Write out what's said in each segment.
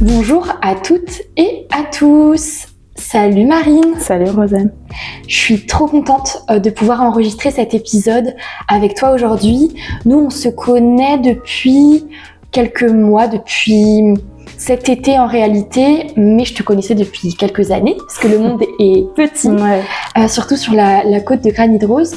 Bonjour à toutes et à tous. Salut Marine. Salut Rosanne. Je suis trop contente de pouvoir enregistrer cet épisode avec toi aujourd'hui. Nous, on se connaît depuis quelques mois, depuis cet été en réalité, mais je te connaissais depuis quelques années parce que le monde est petit, surtout sur la côte de Granit Rose.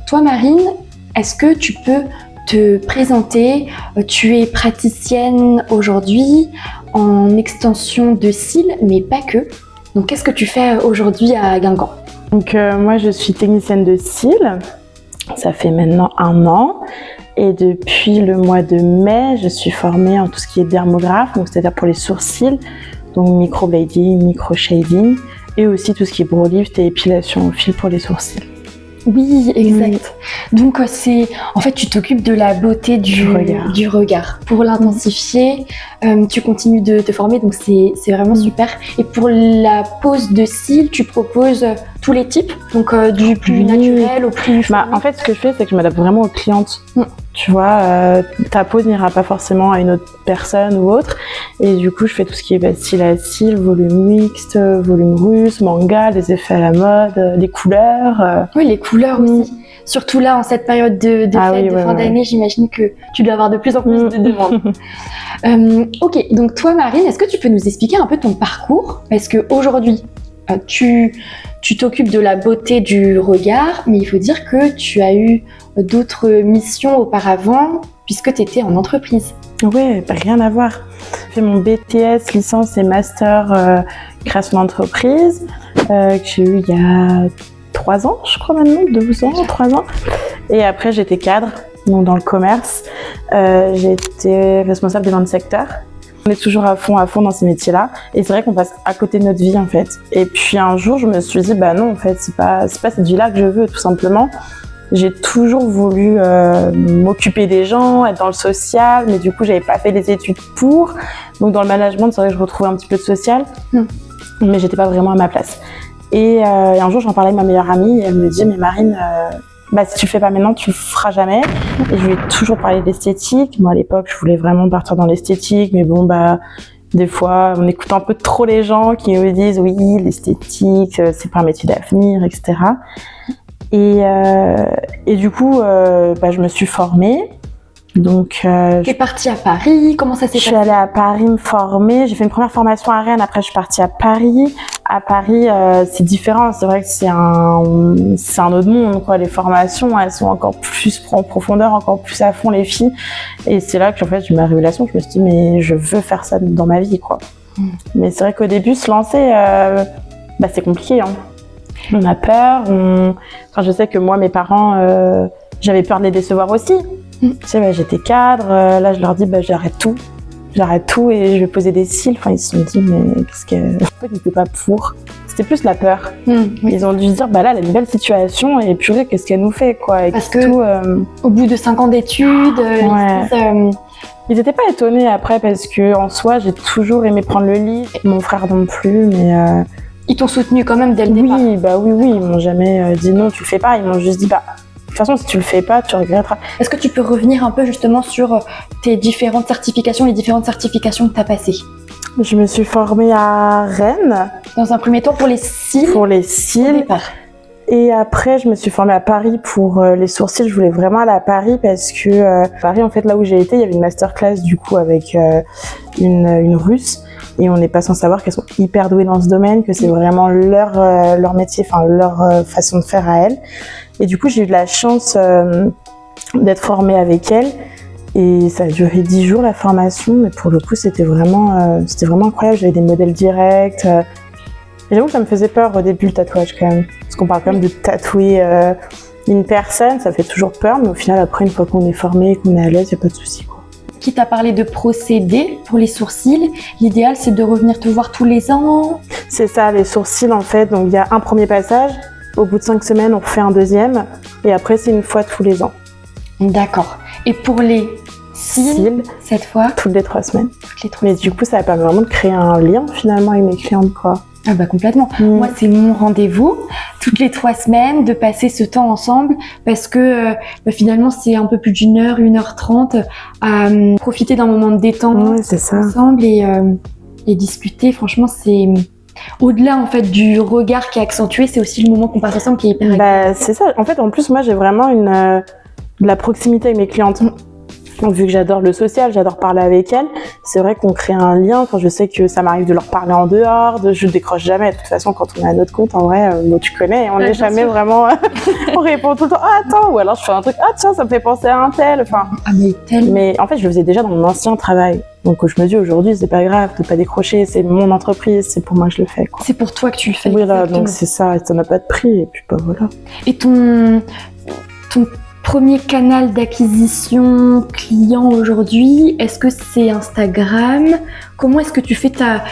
Toi Marine, est-ce que tu peux te présenter? Tu es praticienne aujourd'hui en extension de cils, mais pas que. Donc, qu'est-ce que tu fais aujourd'hui à Guingamp? Donc, moi, je suis technicienne de cils. Ça fait maintenant 1 an. Et depuis le mois de mai, je suis formée en tout ce qui est dermographe, donc c'est-à-dire pour les sourcils, donc microblading, microshading, et aussi tout ce qui est brow lift et épilation au fil pour les sourcils. Oui, exact. Donc, en fait, tu t'occupes de la beauté du regard. Pour l'intensifier, tu continues de te former, donc c'est vraiment super. Et pour la pose de cils, tu proposes tous les types, donc du plus naturel au plus... En fait, ce que je fais, c'est que je m'adapte vraiment aux clientes. Tu vois, ta pose n'ira pas forcément à une autre personne ou autre. Et du coup, je fais tout ce qui est cils à cils, volume mixte, volume russe, manga, les effets à la mode, les couleurs. Oui, les couleurs aussi. Surtout là, en cette période de fête, de fin d'année, j'imagine que tu dois avoir de plus en plus de demandes. Ok, donc toi Marine, est-ce que tu peux nous expliquer un peu ton parcours? Parce qu'aujourd'hui, tu t'occupes de la beauté du regard, mais il faut dire que tu as eu d'autres missions auparavant, puisque tu étais en entreprise. Ouais, rien à voir. J'ai fait mon BTS, licence et master création d'entreprise, que j'ai eu il y a 3 ans, je crois maintenant, 12 ans, 3 ans. Et après, j'étais cadre, donc dans le commerce. J'étais responsable des ventes secteur. On est toujours à fond dans ces métiers-là. Et c'est vrai qu'on passe à côté de notre vie, en fait. Et puis un jour, je me suis dit, bah non, en fait, c'est pas cette vie-là que je veux, tout simplement. J'ai toujours voulu m'occuper des gens, être dans le social, mais du coup, j'avais pas fait les études pour. Donc dans le management, c'est vrai que je retrouvais un petit peu de social, mais j'étais pas vraiment à ma place. Et un jour, j'en parlais avec ma meilleure amie, et elle me dit, mais Marine, si tu le fais pas maintenant, tu le feras jamais. Et je lui ai toujours parlé d'esthétique. Moi, à l'époque, je voulais vraiment partir dans l'esthétique, mais bon, des fois, on écoute un peu trop les gens qui me disent, oui, l'esthétique, c'est pas un métier d'avenir, etc. Et du coup, je me suis formée. Donc, t'es partie à Paris, comment ça s'est passé? Je suis allée à Paris me former. J'ai fait une première formation à Rennes, après je suis partie à Paris. À Paris, c'est différent. C'est vrai que c'est un autre monde, quoi. Les formations, elles sont encore plus en profondeur, encore plus à fond, les filles. Et c'est là que, en fait, j'ai eu ma révélation. Je me suis dit, mais je veux faire ça dans ma vie, quoi. Mais c'est vrai qu'au début, se lancer, c'est compliqué, hein. On a peur. Enfin, je sais que moi, mes parents, j'avais peur de les décevoir aussi. Tu sais, j'étais cadre. Là, je leur dis, j'arrête tout et je vais poser des cils. Enfin, ils se sont dit, mais qu'est-ce que... En fait, ils n'étaient pas pour. C'était plus la peur. Ils ont dû se dire, là, elle a une belle situation et purée, qu'est-ce qu'elle nous fait, quoi. Et parce que au bout de 5 ans d'études, ils n'étaient pas étonnés après parce que en soi, j'ai toujours aimé prendre le lead. Mon frère non plus, mais... Ils t'ont soutenu quand même dès le départ. Oui, ils m'ont jamais dit non, tu le fais pas. Ils m'ont juste dit, de toute façon, si tu le fais pas, tu regretteras. Est-ce que tu peux revenir un peu justement sur tes différentes certifications, les différentes certifications que tu as passées? Je me suis formée à Rennes. Dans un premier temps pour les cils. Pour les cils. Au départ. Et après, je me suis formée à Paris pour les sourcils. Je voulais vraiment aller à Paris parce que Paris, en fait, là où j'ai été, il y avait une masterclass du coup avec une Russe. Et on n'est pas sans savoir qu'elles sont hyper douées dans ce domaine, que c'est vraiment leur métier, enfin leur façon de faire à elles. Et du coup, j'ai eu de la chance d'être formée avec elles. Et ça a duré 10 jours la formation, mais pour le coup, c'était vraiment incroyable. J'avais des modèles directs. Et j'avoue que ça me faisait peur au début le tatouage quand même, parce qu'on parle quand même de tatouer une personne, ça fait toujours peur, mais au final, après, une fois qu'on est formé, qu'on est à l'aise, il n'y a pas de souci, quoi. Qui t'a parlé de procédés pour les sourcils. L'idéal, c'est de revenir te voir tous les ans. C'est ça, les sourcils, en fait. Donc, il y a un premier passage. Au bout de 5 semaines, on refait un deuxième. Et après, c'est une fois tous les ans. D'accord. Et pour les cils, cette fois toutes les 3 semaines. Toutes les 3 Mais du coup, ça permet vraiment de créer un lien, finalement, avec mes clientes, quoi. Ah complètement. Moi, c'est mon rendez-vous toutes les 3 semaines de passer ce temps ensemble parce que finalement, c'est un peu plus d'1 heure, 1h30 à profiter d'un moment de détente c'est ça. ensemble et et discuter. Franchement, c'est au-delà en fait du regard qui est accentué, c'est aussi le moment qu'on passe ensemble qui est hyper agréable. C'est ça. En fait, en plus, moi, j'ai vraiment de la proximité avec mes clientes. Donc, vu que j'adore le social, j'adore parler avec elles, c'est vrai qu'on crée un lien. Quand je sais que ça m'arrive de leur parler en dehors, je décroche jamais. De toute façon, quand on a notre compte, en vrai, tu connais, on n'est jamais vraiment... on répond tout le temps « Ah, attends !» ou alors je fais un truc « Ah, tiens, ça me fait penser à un tel !» Enfin, mais en fait, je le faisais déjà dans mon ancien travail. Donc, je me dis aujourd'hui, c'est pas grave de pas décrocher, c'est mon entreprise, c'est pour moi que je le fais, quoi. C'est pour toi que tu le fais. Oui, là, donc c'est ça n'a pas de prix, et puis voilà. Et ton premier canal d'acquisition client aujourd'hui, est-ce que c'est Instagram? Comment est-ce que tu fais ta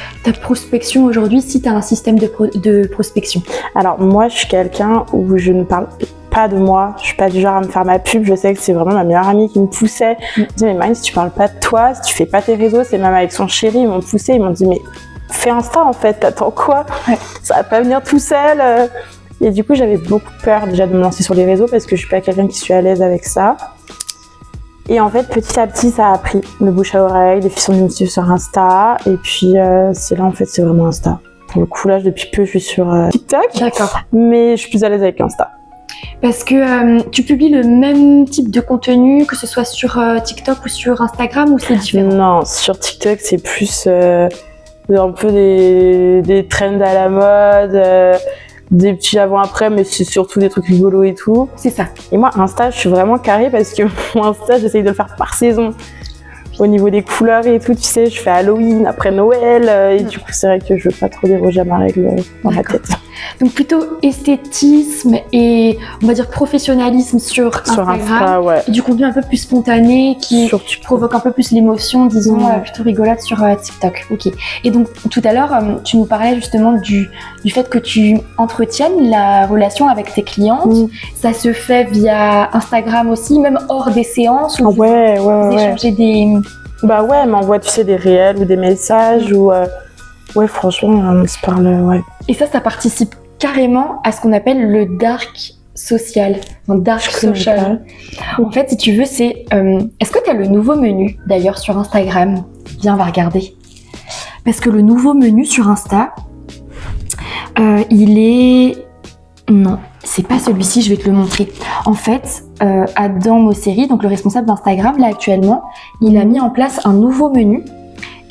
prospection aujourd'hui si tu as un système de prospection? Alors moi, je suis quelqu'un où je ne parle pas de moi, je suis pas du genre à me faire ma pub, je sais que c'est vraiment ma meilleure amie qui me poussait. Elle me dit mais Marine, si tu parles pas de toi, si tu fais pas tes réseaux, c'est même avec son chéri, ils m'ont poussé, ils m'ont dit mais fais Insta en fait, t'attends quoi? Ça va pas venir tout seul. Et du coup, j'avais beaucoup peur déjà de me lancer sur les réseaux parce que je suis pas quelqu'un qui suis à l'aise avec ça. Et en fait, petit à petit, ça a pris. Le bouche à oreille, les filles sont venues me suivre sur Insta. Et puis, c'est là, en fait, c'est vraiment Insta. Pour le coup, là, depuis peu, je suis sur TikTok. D'accord. Mais je suis plus à l'aise avec Insta. Parce que tu publies le même type de contenu, que ce soit sur TikTok ou sur Instagram, ou c'est différent? Non, sur TikTok, c'est plus un peu des trends à la mode, des petits avant-après, mais c'est surtout des trucs rigolos et tout. C'est ça. Et moi, Insta, je suis vraiment carrée parce que mon Insta, j'essaye de le faire par saison. Au niveau des couleurs et tout, tu sais, je fais Halloween, après Noël, et du coup, c'est vrai que je veux pas trop déroger à ma règle dans ma tête. Donc plutôt esthétisme et, on va dire, professionnalisme sur Instagram. Insta, ouais. Et du contenu un peu plus spontané qui provoque un peu plus l'émotion, disons, plutôt rigolote sur TikTok. Ok. Et donc tout à l'heure, tu nous parlais justement du fait que tu entretiennes la relation avec tes clientes. Ça se fait via Instagram aussi, même hors des séances où vous échangez des... Bah ouais, elle m'envoie, tu sais, des réels ou des messages ou... Ouais, franchement, on se parle, ouais. Et ça participe carrément à ce qu'on appelle le dark social. Dark social. En fait, si tu veux, c'est... est-ce que tu as le nouveau menu, d'ailleurs, sur Instagram? Viens, on va regarder. Parce que le nouveau menu sur Insta, il est... Non, c'est pas celui-ci, je vais te le montrer. En fait, Adam Mosseri, donc le responsable d'Instagram, là, actuellement, il a mis en place un nouveau menu.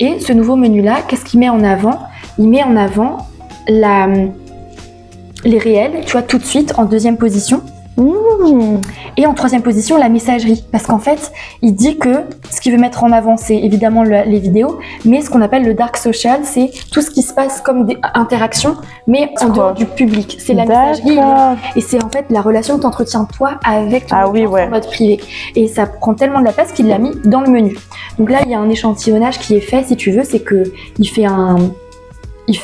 Et ce nouveau menu-là, qu'est-ce qu'il met en avant? Il met en avant les réels, tu vois, tout de suite, en deuxième position. Et en troisième position, la messagerie. Parce qu'en fait, il dit que ce qu'il veut mettre en avant, c'est évidemment les vidéos, mais ce qu'on appelle le dark social, c'est tout ce qui se passe comme des interactions, mais en dehors du public. C'est la messagerie. Et c'est en fait la relation que tu entretiens toi avec ton audience en mode privé. Et ça prend tellement de la place qu'il l'a mis dans le menu. Donc là, il y a un échantillonnage qui est fait, si tu veux, c'est qu'il fait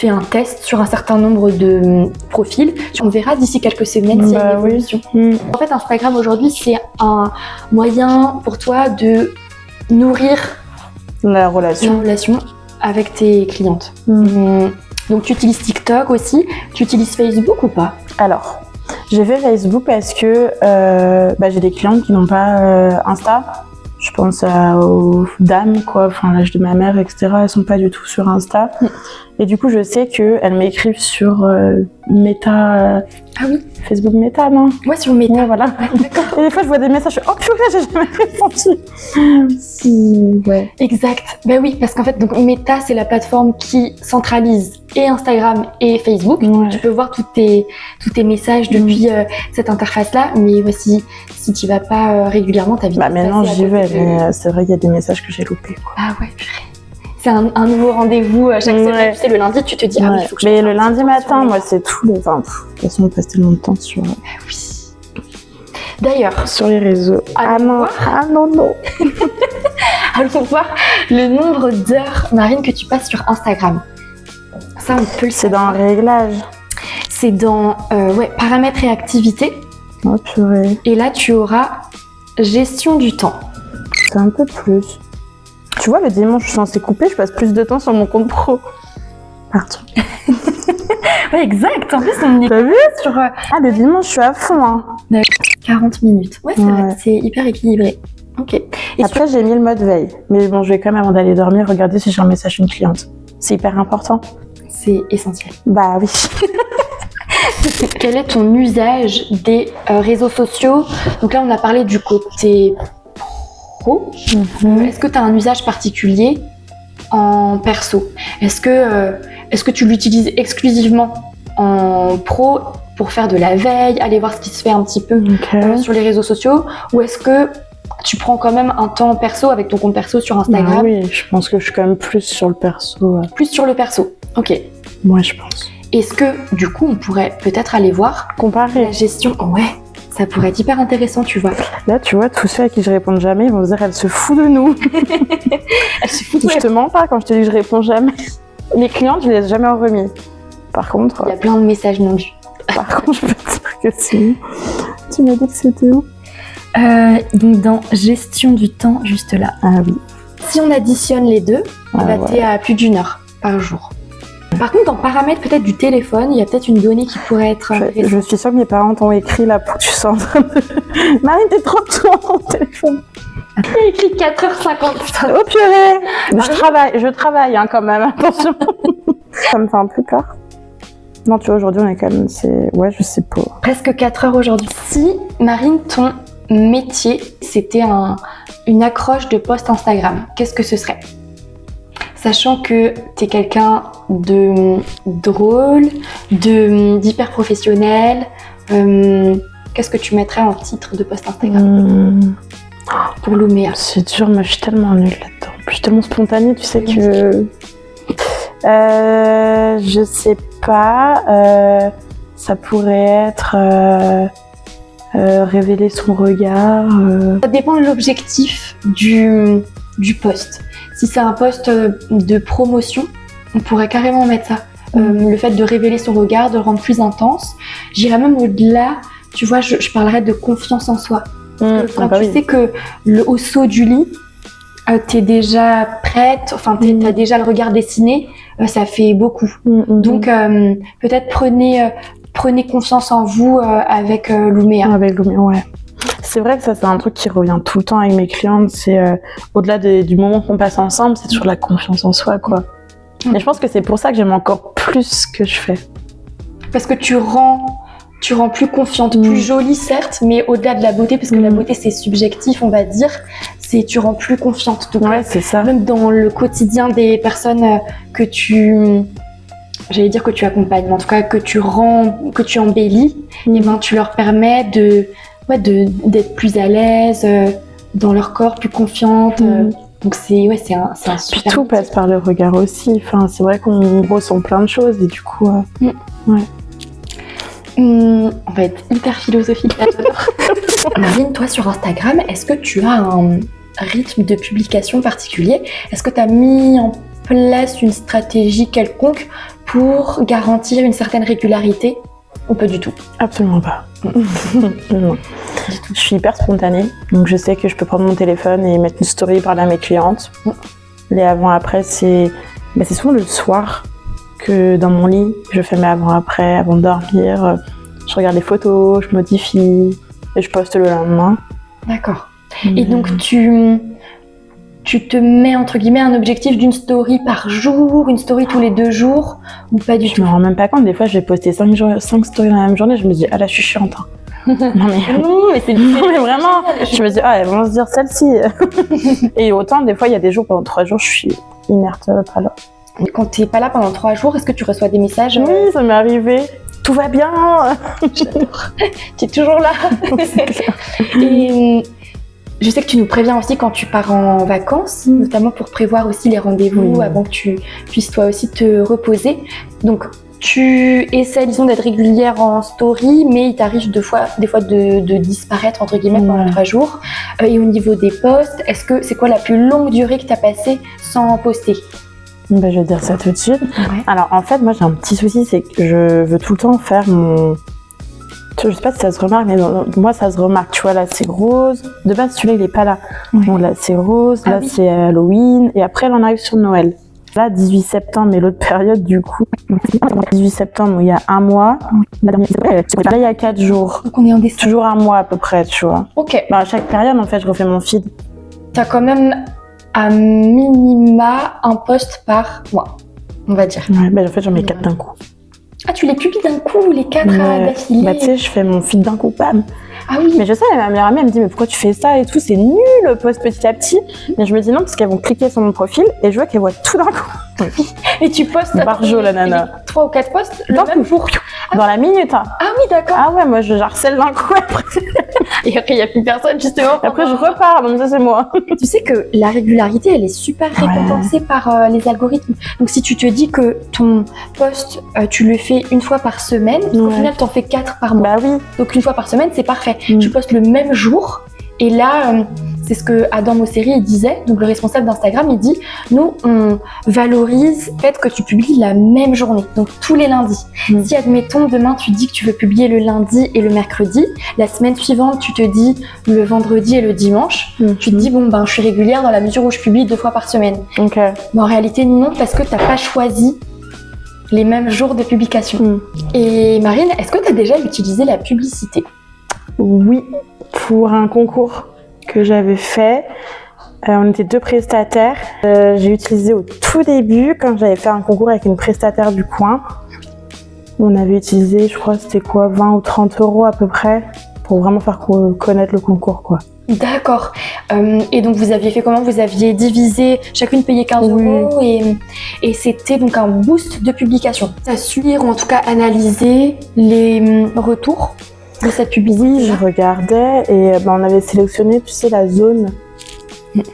un test sur un certain nombre de profils. On verra d'ici quelques semaines s'il y a une évolution. En fait, Instagram aujourd'hui, c'est un moyen pour toi de nourrir la relation avec tes clientes. Donc, tu utilises TikTok aussi. Tu utilises Facebook ou pas? Alors, j'ai fait Facebook parce que j'ai des clientes qui n'ont pas Insta. Je pense aux dames, quoi, enfin l'âge de ma mère, etc. Elles sont pas du tout sur Insta. Et du coup, je sais qu'elles m'écrivent sur Meta. Ah oui. Facebook Meta, non? Ouais, sur Meta. Ouais, voilà. Et des fois, je vois des messages, je fais « Oh purée, j'ai jamais répondu !» Ouais. Exact. Ben oui, parce qu'en fait, donc Meta, c'est la plateforme qui centralise et Instagram et Facebook. Tu peux voir tous tes messages depuis cette interface-là, mais voici, si tu vas pas régulièrement, ta vie. Bah maintenant, j'y vais, mais c'est vrai qu'il y a des messages que j'ai loupés, quoi. Ah ouais, purée. C'est un nouveau rendez-vous chaque semaine. Tu sais, le lundi, tu te dis, ah oui, il faut que je... Mais le lundi matin, moi, c'est tout les... Enfin, de toute façon, on passe tellement de temps sur... Oui. D'ailleurs... Sur les réseaux. Ah non. Allons voir le nombre d'heures, Marine, que tu passes sur Instagram. Ça, on peut le savoir. C'est dans réglage. C'est dans paramètres et activités. Oh purée. Et là, tu auras gestion du temps. C'est un peu plus. Tu vois, le dimanche, je suis censée couper, je passe plus de temps sur mon compte pro. Pardon. Ouais, exact. En plus, on est... T'as vu sur... le dimanche, je suis à fond, hein. 40 minutes. Ouais, c'est vrai. C'est hyper équilibré. Ok. Et après, j'ai mis le mode veille. Mais bon, je vais quand même, avant d'aller dormir, regarder si j'ai un message d'une cliente. C'est hyper important. C'est essentiel. Bah oui. Quel est ton usage des réseaux sociaux? Donc là, on a parlé du côté pro. Est-ce que tu as un usage particulier en perso? Est-ce que tu l'utilises exclusivement en pro pour faire de la veille, aller voir ce qui se fait un petit peu sur les réseaux sociaux? Ou est-ce que tu prends quand même un temps perso avec ton compte perso sur Instagram? Oui, je pense que je suis quand même plus sur le perso. Plus sur le perso, ok. Moi, je pense. Est-ce que, du coup, on pourrait peut-être aller voir Comparer. la gestion? Ouais, ça pourrait être hyper intéressant, tu vois. Là, tu vois, tous ceux à qui je réponds jamais, ils vont se dire, elle se fout de nous. Elle se fout. Je te mens pas quand je te dis que je réponds jamais. Les clientes, je les laisse jamais en remis. Par contre... Il y a plein de messages non lus. Par contre, je peux te dire que si. Tu m'as dit que c'était où? Donc, dans gestion du temps, juste là. Ah oui. Si on additionne les deux, t'es à plus d'1 heure par jour. Par contre, en paramètres peut-être du téléphone, il y a peut-être une donnée qui pourrait être... Je suis sûre que mes parents t'ont écrit là pour que tu sois en train de... Marine, t'es trop tôt en téléphone. Il y a écrit 4h55. Oh purée. Je travaille hein, quand même, attention. Ça me fait un peu peur. Non, tu vois, aujourd'hui, on est quand même... Ouais, je sais pas. Presque 4 heures aujourd'hui. Si, Marine, ton métier, c'était une accroche de post Instagram, qu'est-ce que ce serait? Sachant que t'es quelqu'un de drôle, d'hyper professionnel, qu'est-ce que tu mettrais en titre de post Instagram pour Luméa? C'est dur, mais je suis tellement nulle là-dedans. Je suis tellement spontanée, tu sais que... je sais pas. Ça pourrait être révéler son regard. Ça dépend de l'objectif du post. Si c'est un post de promotion, on pourrait carrément mettre ça. Le fait de révéler son regard, de le rendre plus intense. J'irais même au-delà, tu vois, je parlerais de confiance en soi. Quand tu sais que au saut du lit, t'es déjà prête, enfin t'as déjà le regard dessiné, ça fait beaucoup. Donc peut-être prenez confiance en vous avec Luméa. Avec Luméa, ouais. C'est vrai que ça, c'est un truc qui revient tout le temps avec mes clientes. C'est au-delà du moment qu'on passe ensemble, c'est toujours la confiance en soi, quoi. Et je pense que c'est pour ça que j'aime encore plus ce que je fais. Parce que tu rends plus confiante, plus jolie certes, mais au-delà de la beauté, parce que la beauté c'est subjectif, on va dire, tu rends plus confiante. Donc, ouais, c'est ça. Même dans le quotidien des personnes que j'allais dire que tu accompagnes, mais en tout cas que tu embellis, et ben tu leur permets d'être plus à l'aise dans leur corps, plus confiante. Donc c'est un super. Puis tout passe par le regard aussi. Enfin, c'est vrai qu'on ressent plein de choses et du coup, ouais. On va être hyper philosophique là. Marine, toi sur Instagram, est-ce que tu as un rythme de publication particulier? Est-ce que tu as mis en place une stratégie quelconque pour garantir une certaine régularité ou pas du tout? Absolument pas. Non. Je suis hyper spontanée, donc je sais que je peux prendre mon téléphone et mettre une story par là à mes clientes. Les avant-après, c'est souvent le soir que dans mon lit, je fais mes avant-après, avant de dormir. Je regarde les photos, je modifie et je poste le lendemain. D'accord. Et donc tu te mets entre guillemets un objectif d'une story par jour, une story tous les 2 jours ou pas du tout? Je me rends même pas compte, des fois je vais poster 5 stories dans la même journée, je me dis ah là je suis chiante. Hein. Non mais vraiment, je me dis ah elles vont se dire celle-ci. Et autant des fois il y a des jours pendant 3 jours je suis inerte pas là. Quand t'es pas là pendant 3 jours, est-ce que tu reçois des messages? Oui, ça m'est arrivé. Tout va bien. J'adore. Tu es toujours là. Et je sais que tu nous préviens aussi quand tu pars en vacances, notamment pour prévoir aussi les rendez-vous avant que tu puisses toi aussi te reposer. Donc tu essaies, disons, d'être régulière en story, mais il t'arrive des fois de disparaître entre guillemets pendant 3 jours. Et au niveau des posts, c'est quoi la plus longue durée que tu as passée sans poster? Je vais dire ça tout de suite. Ouais. Alors en fait, moi j'ai un petit souci, c'est que je veux tout le temps faire mon... Je sais pas si ça se remarque, mais moi ça se remarque. Tu vois, là c'est rose. De base, celui-là il est pas là. Bon, là c'est rose, là c'est Halloween, et après on arrive sur Noël. Là, 18 septembre, mais l'autre période du coup. 18 septembre, il y a 1 mois. Là, il y a 4 jours. Donc on est en décembre. Toujours 1 mois à peu près, tu vois. Ok. À chaque période, en fait, je refais mon feed. T'as quand même à minima un post par mois. on va dire. Ouais, bah en fait, j'en mets 4 d'un coup. Ah, tu les publies d'un coup, les 4 d'affilée? Bah, tu sais, je fais mon feed d'un coup, bam. Ah oui. Mais je sais, ma meilleure amie, elle me dit, mais pourquoi tu fais ça et tout, c'est nul, poste petit à petit. Mais je me dis non, parce qu'elles vont cliquer sur mon profil et je vois qu'elles voient tout d'un coup. Et tu postes Barjo, la nana. 3 ou 4 posts le D'un même jour. Dans la minute, hein. Ah oui, d'accord. Ah ouais, moi, je harcèle d'un coup après. Et après, il n'y a plus personne, justement. Après, je repars, donc ça, c'est moi. Tu sais que la régularité, elle est super récompensée par les algorithmes. Donc, si tu te dis que ton post, tu le fais une fois par semaine, au final, tu en fais 4 par mois. Bah oui. Donc, une fois par semaine, c'est parfait. Tu postes le même jour. Et là, c'est ce que Adam Mosseri il disait, donc le responsable d'Instagram, il dit « Nous, on valorise le fait que tu publies la même journée, donc tous les lundis. Si, admettons, demain, tu dis que tu veux publier le lundi et le mercredi, la semaine suivante, tu te dis le vendredi et le dimanche, tu te dis « Bon, ben, je suis régulière dans la mesure où je publie 2 fois par semaine. » Mais en réalité, non, parce que tu n'as pas choisi les mêmes jours de publication. Et Marine, est-ce que tu as déjà utilisé la publicité? Oui, pour un concours que j'avais fait. On était 2 prestataires. J'ai utilisé au tout début, quand j'avais fait un concours avec une prestataire du coin. On avait utilisé, je crois, c'était quoi, 20 ou 30 euros à peu près, pour vraiment faire connaître le concours, quoi. D'accord. Et donc, vous aviez fait comment? Vous aviez divisé, chacune payait 15 euros et c'était donc un boost de publication. Suivre ou en tout cas analyser les retours de cette publicité. Oui, je regardais et on avait sélectionné, tu sais, la zone.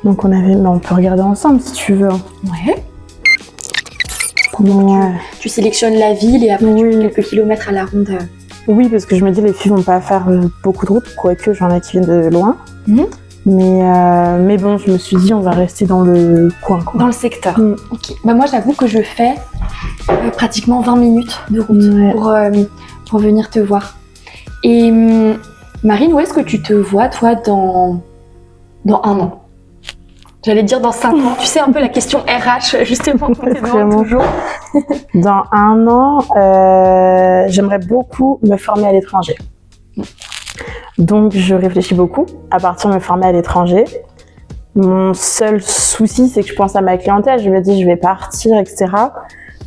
Donc on peut regarder ensemble si tu veux. Ouais. Tu sélectionnes la ville et après tu fais quelques kilomètres à la ronde. Oui, parce que je me dis les filles vont pas faire beaucoup de route, quoique j'en ai qui viennent de loin. Mais bon, je me suis dit on va rester dans le coin, quoi. Dans le secteur. Ok. Bah moi j'avoue que je fais pratiquement 20 minutes de route pour venir te voir. Et Marine, où est-ce que tu te vois, toi, dans 1 an? J'allais dire dans 5 ans. Tu sais, un peu la question RH, justement, quand t'es devant toujours. Dans 1 an, j'aimerais beaucoup me former à l'étranger. Donc, je réfléchis beaucoup à partir de me former à l'étranger. Mon seul souci, c'est que je pense à ma clientèle. Je me dis, je vais partir, etc.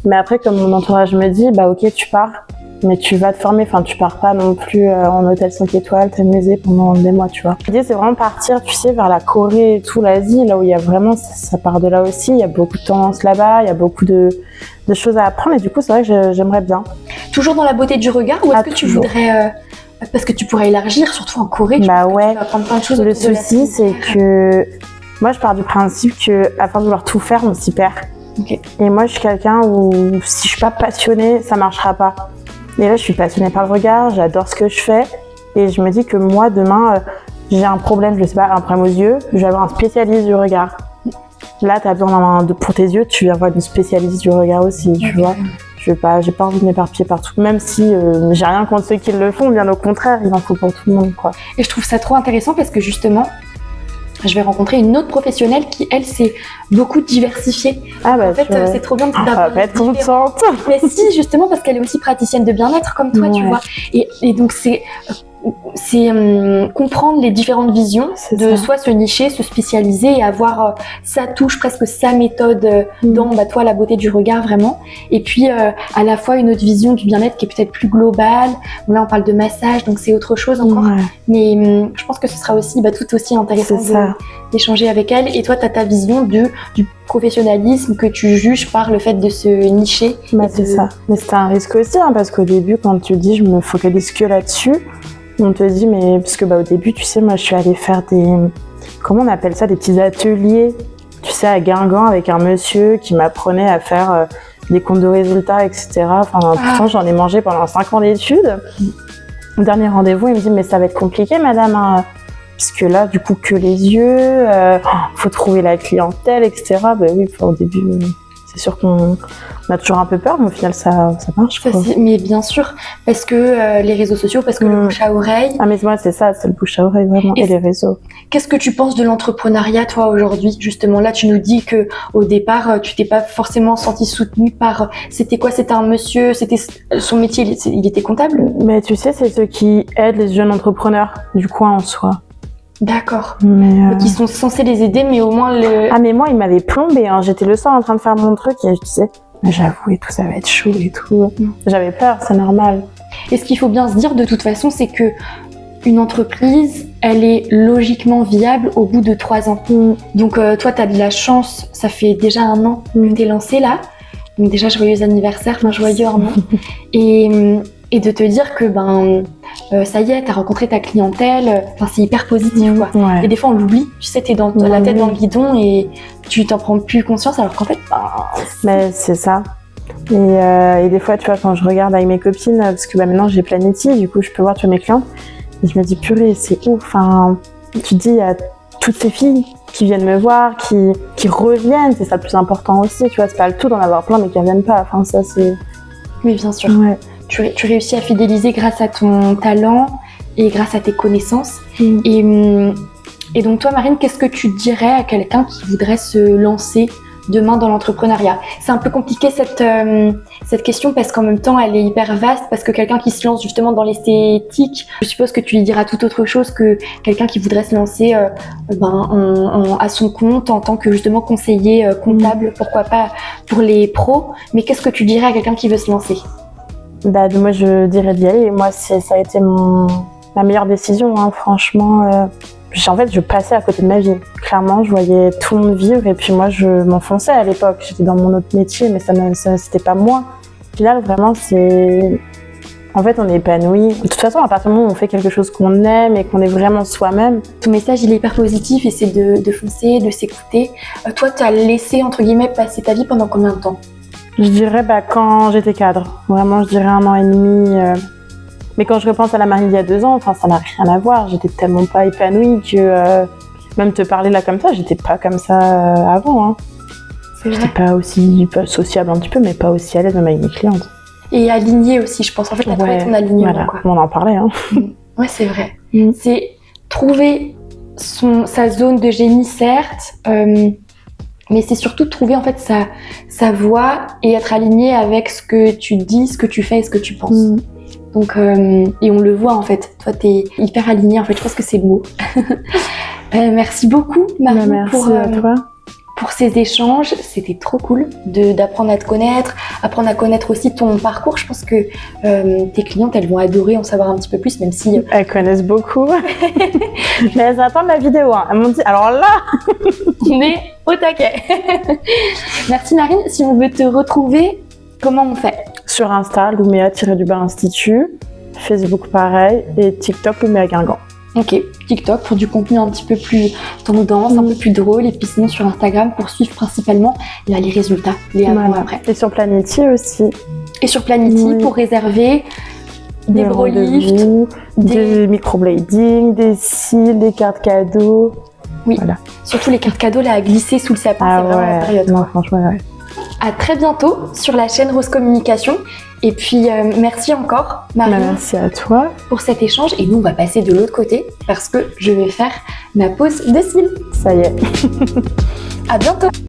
Mais après, comme mon entourage me dit, bah ok, tu pars. Mais tu vas te former, enfin tu pars pas non plus en hôtel 5 étoiles, t'amuser pendant des mois, tu vois. L'idée c'est vraiment partir, tu sais, vers la Corée et tout, l'Asie, là où il y a vraiment, ça part de là aussi, il y a beaucoup de tendances là-bas, il y a beaucoup de choses à apprendre et du coup c'est vrai que j'aimerais bien. Toujours dans la beauté du regard ou est-ce que tu voudrais, parce que tu pourrais élargir, surtout en Corée, tu vas apprendre plein de choses. Le souci c'est que moi je pars du principe que à force de vouloir tout faire, on s'y perd. Et moi je suis quelqu'un où si je suis pas passionnée, ça marchera pas. Et là, je suis passionnée par le regard, j'adore ce que je fais. Et je me dis que moi, demain, j'ai un problème, je sais pas, un problème aux yeux, je vais avoir un spécialiste du regard. Là, tu as besoin pour tes yeux, tu vas avoir une spécialiste du regard aussi, tu vois. J'ai pas envie de m'éparpiller partout, même si j'ai rien contre ceux qui le font, bien au contraire, il en faut pour tout le monde, quoi. Et je trouve ça trop intéressant parce que justement, je vais rencontrer une autre professionnelle qui, elle, s'est beaucoup diversifiée. Ah bah, en fait, c'est trop bien d'avoir. On va pas être contente. Mais si, justement, parce qu'elle est aussi praticienne de bien-être comme toi, tu vois. Et donc, c'est comprendre les différentes visions de soit se nicher, se spécialiser et avoir sa touche, presque sa méthode dans toi, la beauté du regard vraiment. Et puis à la fois une autre vision du bien-être qui est peut-être plus globale. Là on parle de massage, donc c'est autre chose encore. Mais je pense que ce sera aussi tout aussi intéressant d'échanger avec elle. Et toi tu as ta vision du professionnalisme que tu juges par le fait de se nicher. C'est ça. Mais c'est un risque aussi parce qu'au début quand tu dis je me focalise que là-dessus, on te dit, mais parce que au début, tu sais, moi je suis allée faire comment on appelle ça, des petits ateliers, tu sais, à Guingamp avec un monsieur qui m'apprenait à faire des comptes de résultats, etc. Pourtant, j'en ai mangé pendant 5 ans d'études. Au dernier rendez-vous, il me dit, mais ça va être compliqué, madame, hein, parce que là, du coup, que les yeux, faut trouver la clientèle, etc. Oui, au début, c'est sûr qu'on a toujours un peu peur, mais au final, ça marche. Mais bien sûr, parce que les réseaux sociaux, parce que le bouche à oreille. Ah, mais moi, c'est ça, c'est le bouche à oreille, vraiment, et les réseaux. Qu'est-ce que tu penses de l'entrepreneuriat, toi, aujourd'hui? Justement, là, tu nous dis que au départ, tu t'es pas forcément senti soutenue par. C'était quoi? C'était un monsieur, c'était son métier, il était comptable? Mais tu sais, c'est ceux qui aident les jeunes entrepreneurs du coin en soi. D'accord. Donc ils sont censés les aider, mais au moins Ah mais moi, il m'avait plombé. J'étais le soir en train de faire mon truc et je disais, J'avoue et tout, ça va être chaud et tout. J'avais peur, c'est normal. Et ce qu'il faut bien se dire de toute façon, c'est que une entreprise, elle est logiquement viable au bout de 3 ans. Donc toi, tu as de la chance, ça fait déjà 1 an que tu es lancé là. Donc déjà, joyeux anniversaire, joyeux 1 an. Et de te dire que ça y est, tu as rencontré ta clientèle, c'est hyper positif quoi. Ouais. Et des fois, on l'oublie, tu sais, tu es dans la tête dans le guidon et tu t'en prends plus conscience alors qu'en fait, Mais c'est ça. Et des fois, tu vois, quand je regarde avec mes copines, parce que maintenant j'ai Planety, du coup, je peux voir mes clientes. Et je me dis, purée, c'est ouf. Enfin, tu te dis, il y a toutes ces filles qui viennent me voir, qui reviennent, c'est ça le plus important aussi, tu vois, c'est pas le tout d'en avoir plein, mais qui reviennent pas. Enfin, ça, c'est... Oui, bien sûr. Ouais. Tu réussis à fidéliser grâce à ton talent et grâce à tes connaissances. Et donc, toi, Marine, qu'est-ce que tu dirais à quelqu'un qui voudrait se lancer demain dans l'entrepreneuriat? C'est un peu compliqué cette question parce qu'en même temps elle est hyper vaste, parce que quelqu'un qui se lance justement dans l'esthétique, je suppose que tu lui diras tout autre chose que quelqu'un qui voudrait se lancer à son compte en tant que justement conseiller comptable, pourquoi pas pour les pros. Mais qu'est-ce que tu dirais à quelqu'un qui veut se lancer? Moi je dirais d'y aller. Moi ça a été ma meilleure décision, hein. Franchement. En fait, je passais à côté de ma vie. Clairement, je voyais tout le monde vivre et puis moi, je m'enfonçais à l'époque. J'étais dans mon autre métier, mais ça c'était pas moi. Puis là, vraiment, c'est... En fait, on est épanoui. De toute façon, à partir du moment où on fait quelque chose qu'on aime et qu'on est vraiment soi-même... Ton message, il est hyper positif et c'est de foncer, de s'écouter. Toi, tu as laissé, entre guillemets, passer ta vie pendant combien de temps? Je dirais quand j'étais cadre. Vraiment, je dirais 1 an et demi... Mais quand je repense à la Marine il y a 2 ans, ça n'a rien à voir. J'étais tellement pas épanouie que même te parler là comme ça, j'étais pas comme ça avant. Hein. J'étais pas aussi sociable un petit peu, mais pas aussi à l'aise même avec mes clientes. Et alignée aussi, je pense. En fait, t'as trouvé ton alignement. Voilà, quoi. On en parlait. Hein. Ouais, c'est vrai. C'est trouver sa zone de génie, certes, mais c'est surtout trouver en fait sa voie et être aligné avec ce que tu dis, ce que tu fais et ce que tu penses. Donc, et on le voit en fait, toi t'es hyper alignée en fait, je pense que c'est beau. Merci beaucoup Marie pour ces échanges, c'était trop cool d'apprendre à te connaître, apprendre à connaître aussi ton parcours. Je pense que tes clientes elles vont adorer en savoir un petit peu plus, même si... Elles connaissent beaucoup, mais elles attendent ma vidéo, hein. Elles m'ont dit, alors là on est au taquet. Merci Marine, si on veut te retrouver, comment on fait? Sur Insta, Lumea-Institut, Facebook pareil, et TikTok, Lumea Guingamp. Ok, TikTok pour du contenu un petit peu plus tendance, un peu plus drôle, et puis sinon sur Instagram pour suivre principalement les résultats, les avant-après. Et sur Planety aussi. Et sur Planety pour réserver des brolifts, des microblading, des cils, des cartes cadeaux. Oui, voilà. Surtout les cartes cadeaux là à glisser sous le sapin, c'est vraiment la période. Non, franchement, ouais. À très bientôt sur la chaîne Rose Communication. Et puis, merci encore, Marie. Merci à toi. Pour cet échange. Et nous, on va passer de l'autre côté parce que je vais faire ma pause de cils. Ça y est. À bientôt.